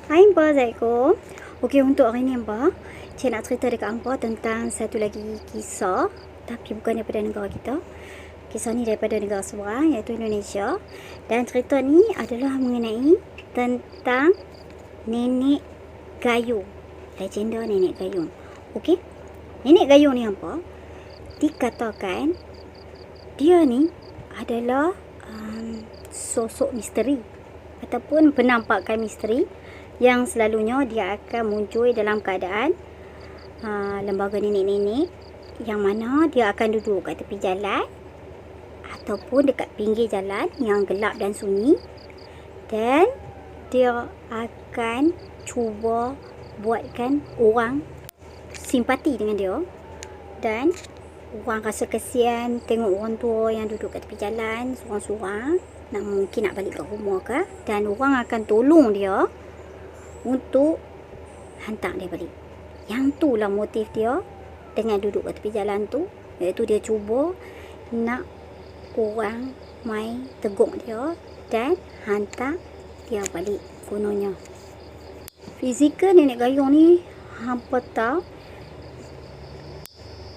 Hai Ampa, Assalamualaikum. Okey, untuk hari ni Ampa, saya nak cerita dekat Ampa tentang satu lagi kisah, tapi bukan daripada negara kita. Kisah ni daripada negara seberang, iaitu Indonesia. Dan cerita ni adalah mengenai tentang Nenek Gayung. Legenda Nenek Gayung. Okey, Nenek Gayung ni Ampa, dikatakan dia ni adalah sosok misteri ataupun penampakan misteri yang selalunya dia akan muncul dalam keadaan lembaga nenek-nenek, yang mana dia akan duduk kat tepi jalan ataupun dekat pinggir jalan yang gelap dan sunyi, dan dia akan cuba buatkan orang simpati dengan dia, dan orang rasa kesian tengok orang tua yang duduk kat tepi jalan seorang-seorang, mungkin nak balik ke rumah ke, dan orang akan tolong dia untuk hantar dia balik. Yang tu lah motif dia dengan duduk kat tepi jalan tu, iaitu dia cuba nak orang mai tegur dia dan hantar dia balik kononnya. Fizikal Nenek Gayung ni hampa tahu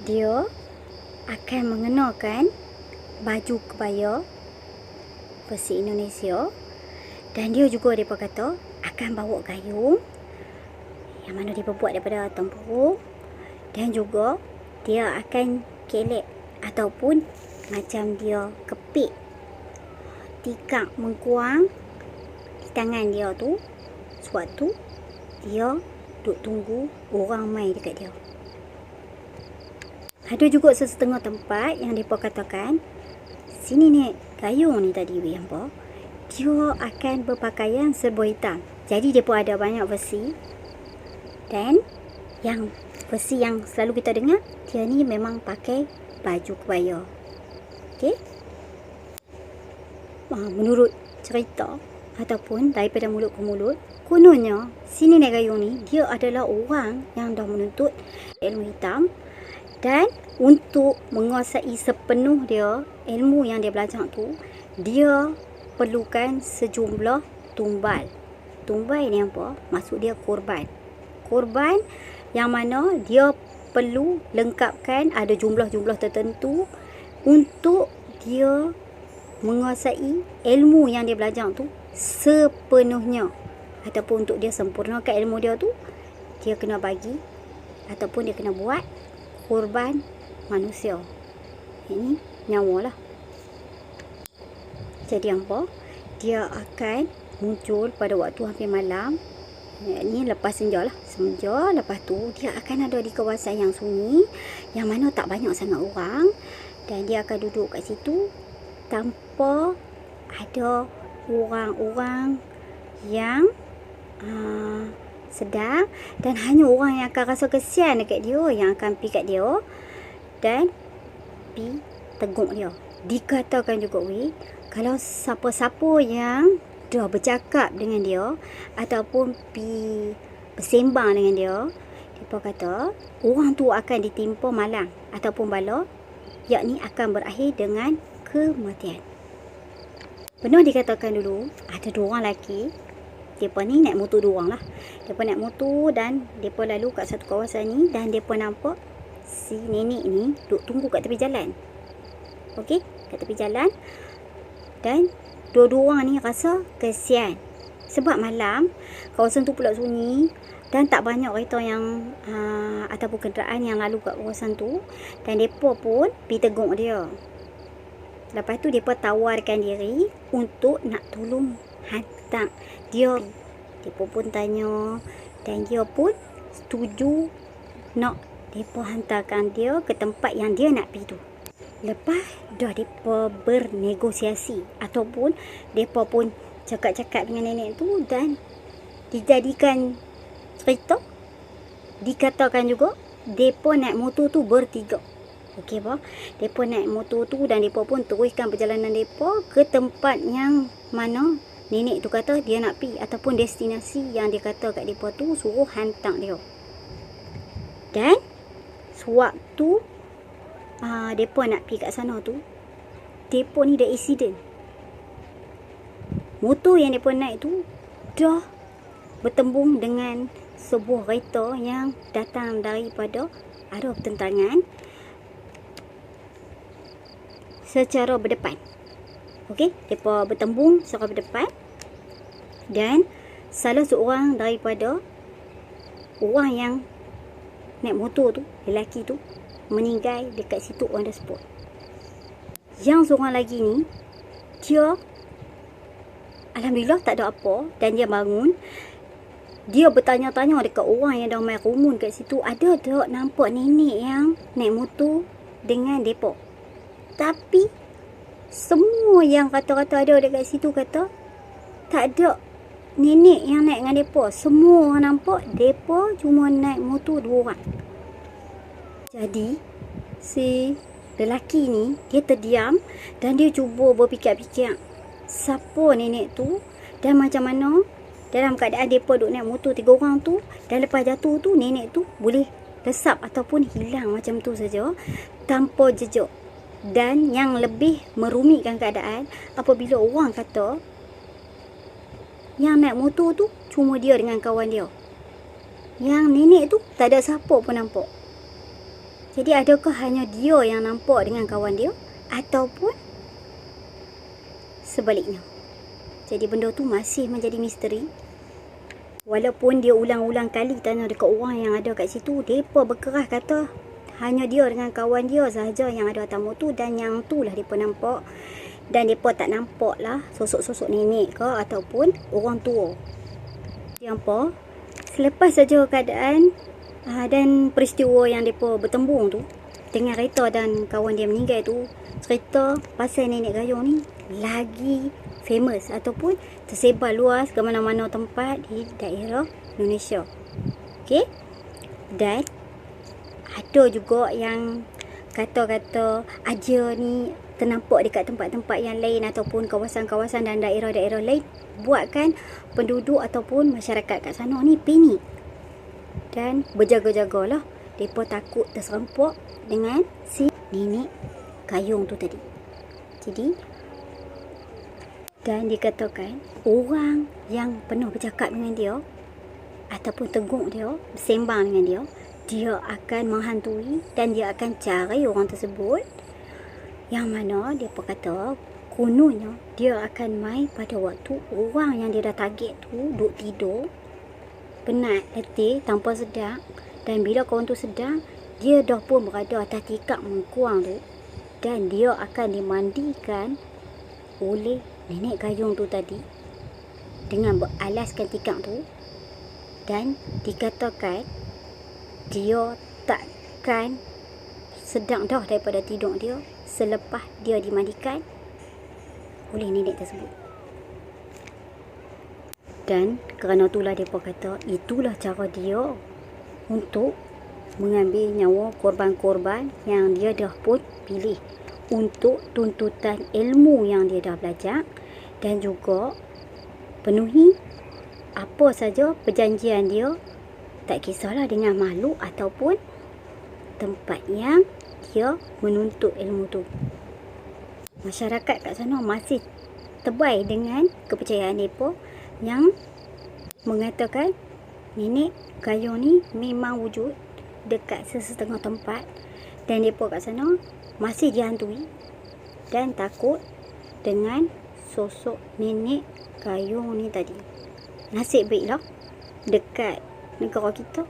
dia akan mengenakan baju kebaya versi Indonesia, dan dia juga mereka kata akan bawa gayung yang mana dia buat daripada tempurung, dan juga dia akan kelek ataupun macam dia kepik tikar mengkuang di tangan dia tu sewaktu dia duk tunggu orang mai dekat dia. Ada juga sesetengah tempat yang mereka katakan sini Nenek Gayung ni tadi hampa, dia akan berpakaian serba hitam. Jadi dia pun ada banyak versi, dan yang versi yang selalu kita dengar, dia ni memang pakai baju kebaya. Okey, menurut cerita ataupun daripada mulut ke mulut, kononnya si Nenek Gayung ni dia adalah orang yang dah menuntut ilmu hitam, dan untuk menguasai sepenuh dia ilmu yang dia belajar tu, dia perlukan sejumlah tumbal. Tumbal ni apa? Maksud dia korban. Korban yang mana dia perlu lengkapkan ada jumlah-jumlah tertentu untuk dia menguasai ilmu yang dia belajar tu sepenuhnya, ataupun untuk dia sempurnakan ilmu dia tu, dia kena bagi ataupun dia kena buat korban manusia. Ini nyawa lah. Jadi apa? Dia akan muncul pada waktu hampir malam. Ini lepas senja lah. Senja, lepas tu dia akan ada di kawasan yang sunyi, yang mana tak banyak sangat orang, dan dia akan duduk kat situ tanpa ada orang-orang yang sedar, dan hanya orang yang akan rasa kesian dekat dia yang akan pergi kat dia dan pergi tegur dia. Dikatakan juga kalau siapa-siapa yang dah bercakap dengan dia ataupun pergi bersembang dengan dia, mereka kata orang tu akan ditimpa malang ataupun bala, yakni akan berakhir dengan kematian. Pernah dikatakan dulu ada dua orang lelaki, mereka ni naik motor, dua orang lah. Mereka naik motor dan mereka lalu kat satu kawasan ni, dan mereka nampak si nenek ni duduk tunggu kat tepi jalan. Okey, kat tepi jalan, dan dua-dua orang ni rasa kesian sebab malam, kawasan tu pula sunyi dan tak banyak kereta yang ataupun kenderaan yang lalu kat kawasan tu, dan mereka pun pergi tegur dia. Lepas tu mereka tawarkan diri untuk nak tolong hantar dia. Mereka pun tanya, dan dia pun setuju nak mereka hantarkan dia ke tempat yang dia nak pergi tu. Lepas dah mereka bernegosiasi ataupun mereka pun cakap-cakap dengan nenek tu, dan dijadikan cerita, dikatakan juga mereka naik motor tu bertiga. Okey apa? Mereka naik motor tu dan mereka pun teruskan perjalanan mereka ke tempat yang mana nenek tu kata dia nak pergi, ataupun destinasi yang dia kata kat mereka tu suruh hantar dia. Dan sewaktu mereka nak pergi kat sana tu, mereka ni dah accident. Motor yang mereka naik tu dah bertembung dengan sebuah kereta yang datang daripada arah bertentangan secara berdepan. Okey, mereka bertembung secara berdepan dan salah seorang daripada orang yang naik motor tu, lelaki tu, meninggal dekat situ on the spot. Yang seorang lagi ni, dia alhamdulillah tak ada apa dan dia bangun. Dia bertanya-tanya dekat orang yang dah main rumun kat situ, ada tak nampak nenek yang naik motor dengan depa? Tapi semua yang kata-kata ada dekat situ kata tak ada nenek yang naik dengan depa. Semua orang nampak depa cuma naik motor 2 orang. Jadi si lelaki ni dia terdiam dan dia cuba berfikir-fikir siapa nenek tu dan macam mana dalam keadaan depa duk naik motor 3 orang tu, dan lepas jatuh tu nenek tu boleh lesap ataupun hilang macam tu saja tanpa jejak. Dan yang lebih merumitkan keadaan apabila orang kata yang naik motor tu cuma dia dengan kawan dia. Yang nenek tu tak ada siapa pun nampak. Jadi adakah hanya dia yang nampak dengan kawan dia ataupun sebaliknya? Jadi benda tu masih menjadi misteri. Walaupun dia ulang-ulang kali tanya dekat orang yang ada kat situ, mereka berkeras kata hanya dia dengan kawan dia sahaja yang ada atas motor dan yang tu lah mereka nampak. Dan mereka tak nampak lah sosok-sosok nenek ke ataupun orang tua. Yang apa? Selepas saja keadaan dan peristiwa yang mereka bertembung tu dengan kereta dan kawan dia meninggal tu, cerita pasal nenek gayung ni lagi famous ataupun tersebar luas ke mana-mana tempat di daerah Indonesia. Okey? Dan ada juga yang kata-kata aja ni ternampak dekat tempat-tempat yang lain ataupun kawasan-kawasan dan daerah-daerah lain, buatkan penduduk ataupun masyarakat kat sana ni panik dan berjaga-jagalah. Mereka takut terserempak dengan si nenek gayung tu tadi. Jadi, dan dikatakan orang yang pernah bercakap dengan dia ataupun tegur dia, bersembang dengan dia, dia akan menghantui dan dia akan cari orang tersebut, yang mana dia berkata kononnya dia akan mai pada waktu orang yang dia dah target tu duduk tidur, penat, letih, tanpa sedar. Dan bila kawan tu sedar, dia dah pun berada atas tikar mengkuang tu dan dia akan dimandikan oleh nenek gayung tu tadi dengan beralaskan tikar tu. Dan dikatakan dia takkan sedang dah daripada tidur dia selepas dia dimandikan oleh nenek tersebut. Dan kerana itulah dia kata itulah cara dia untuk mengambil nyawa korban-korban yang dia dah pun pilih untuk tuntutan ilmu yang dia dah belajar, dan juga penuhi apa saja perjanjian dia, tak kisahlah dengan makhluk ataupun tempat yang dia menuntut ilmu tu. Masyarakat kat sana masih terbaik dengan kepercayaan mereka yang mengatakan nenek gayung ni memang wujud dekat sesetengah tempat, dan mereka kat sana masih dihantui dan takut dengan sosok nenek gayung ni tadi. Nasib baiklah dekat negara kita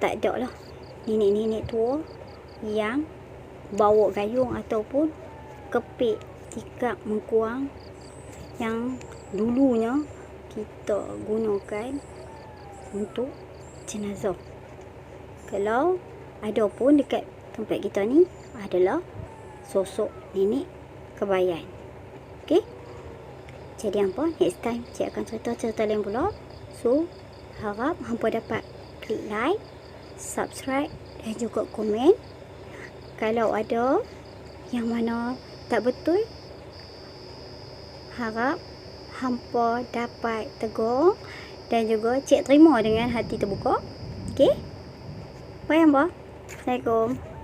tak ada lah nenek-nenek tua yang bawa gayung ataupun kepik tikar mengkuang yang dulunya kita gunakan untuk jenazah. Kalau ada pun dekat tempat kita ni adalah sosok nenek kebayan. Okey? Jadi hampa next time cik akan cerita-cerita lain pula. So harap hampa dapat klik like, subscribe dan juga komen. Kalau ada yang mana tak betul, harap hampa dapat tegur dan juga cik terima dengan hati terbuka. Okey? Bye hampa. Assalamualaikum.